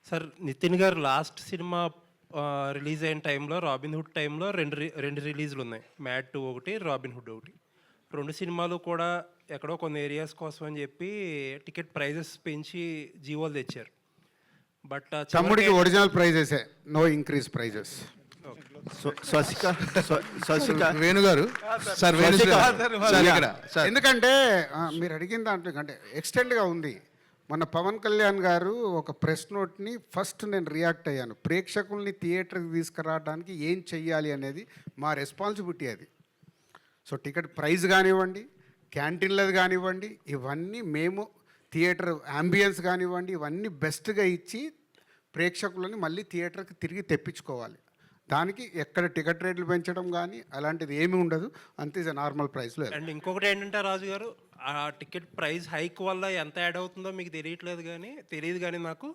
Sir Nitin గారు last cinema release అయిన టైంలో రాబిన్ హుడ్ టైంలో రెండు రిలీజ్లు ఉన్నాయి. మ్యాడ్ 2 ఒకటి, రాబిన్ హుడ్ ఒకటి. రెండు సినిమాలు కూడా ఎక్కడో కొన్ని ఏరియాస్ కోసం అని చెప్పి టికెట్ ప్రైజెస్ పెంచి జీవోలు తెచ్చారు. బట్ తమ్ముడికి ఒరిజినల్ ప్రైజెసే, నో ఇంక్రీజ్ ప్రైజెస్. వేణు గారు సార్, ఎందుకంటే మీరు అడిగిన దాంట్లో అంటే ఎక్స్టెండ్గా ఉంది. మన పవన్ కళ్యాణ్ గారు ఒక ప్రెస్ నోట్ని ఫస్ట్ నేను రియాక్ట్ అయ్యాను. ప్రేక్షకుల్ని థియేటర్కి తీసుకురావడానికి ఏం చెయ్యాలి అనేది మా రెస్పాన్సిబిలిటీ అది. సో టికెట్ ప్రైస్ కానివ్వండి, క్యాంటీన్లది కానివ్వండి, ఇవన్నీ మేము థియేటర్ యాంబియన్స్ కానివ్వండి, ఇవన్నీ బెస్ట్గా ఇచ్చి ప్రేక్షకులని మళ్ళీ థియేటర్కి తిరిగి తెప్పించుకోవాలి. దానికి ఎక్కడ టికెట్ రేట్లు పెంచడం కానీ అలాంటిది ఏమీ ఉండదు. అంతే నార్మల్ ప్రైస్లో. అండ్ ఇంకొకటి ఏంటంటే రాజు గారు, ఆ టికెట్ ప్రైస్ హైక్ వల్ల ఎంత యాడ్ అవుతుందో మీకు తెలియదు కానీ నాకు.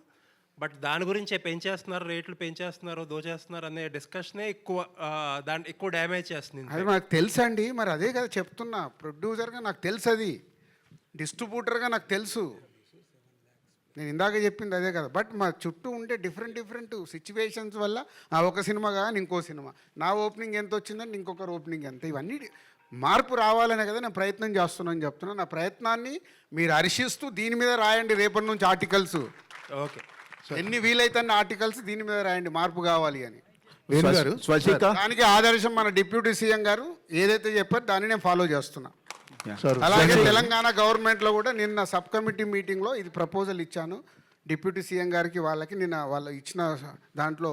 బట్ దాని గురించే పెంచేస్తున్నారు, రేట్లు పెంచేస్తున్నారు, దోచేస్తున్నారు అనే డిస్కషనే ఎక్కువ డ్యామేజ్ చేస్తుంది. అది నాకు తెలుసండి, మరి అదే కదా చెప్తున్నా. ప్రొడ్యూసర్గా నాకు తెలుసు, అది డిస్ట్రిబ్యూటర్గా నాకు తెలుసు. నేను ఇందాక చెప్పింది అదే కదా. బట్ మా చుట్టూ ఉండే డిఫరెంట్ సిచ్యువేషన్స్ వల్ల ఆ ఒక సినిమా కానీ ఇంకో సినిమా, నా ఓపెనింగ్ ఎంత వచ్చిందని ఇంకొకరు ఓపెనింగ్ ఎంత, ఇవన్నీ మార్పు రావాలనే కదా నేను ప్రయత్నం చేస్తున్నాను చెప్తున్నాను. నా ప్రయత్నాన్ని మీరు హర్షిస్తూ దీని మీద రాయండి రేపటి నుంచి ఆర్టికల్స్. ఓకే, ఎన్ని వీలైతే ఆర్టికల్స్ దీని మీద రాయండి, మార్పు కావాలి అని. దానికి ఆదర్శం మన డిప్యూటీ సీఎం గారు ఏదైతే చెప్పారో దాన్ని నేను ఫాలో చేస్తున్నా. అలాగే తెలంగాణ గవర్నమెంట్లో కూడా నిన్న సబ్ కమిటీ మీటింగ్లో ఇది ప్రపోజల్ ఇచ్చాను డిప్యూటీ సీఎం గారికి. వాళ్ళకి నిన్న వాళ్ళు ఇచ్చిన దాంట్లో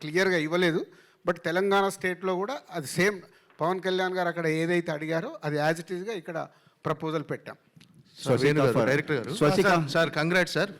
క్లియర్గా ఇవ్వలేదు. బట్ తెలంగాణ స్టేట్లో కూడా అది సేమ్ పవన్ కళ్యాణ్ గారు అక్కడ ఏదైతే అడిగారో అది యాజ్ ఇట్ ఈస్గా ఇక్కడ ప్రపోజల్ పెట్టాం. డైరెక్టర్ గారు సార్, కంగ్రాట్స్ సార్.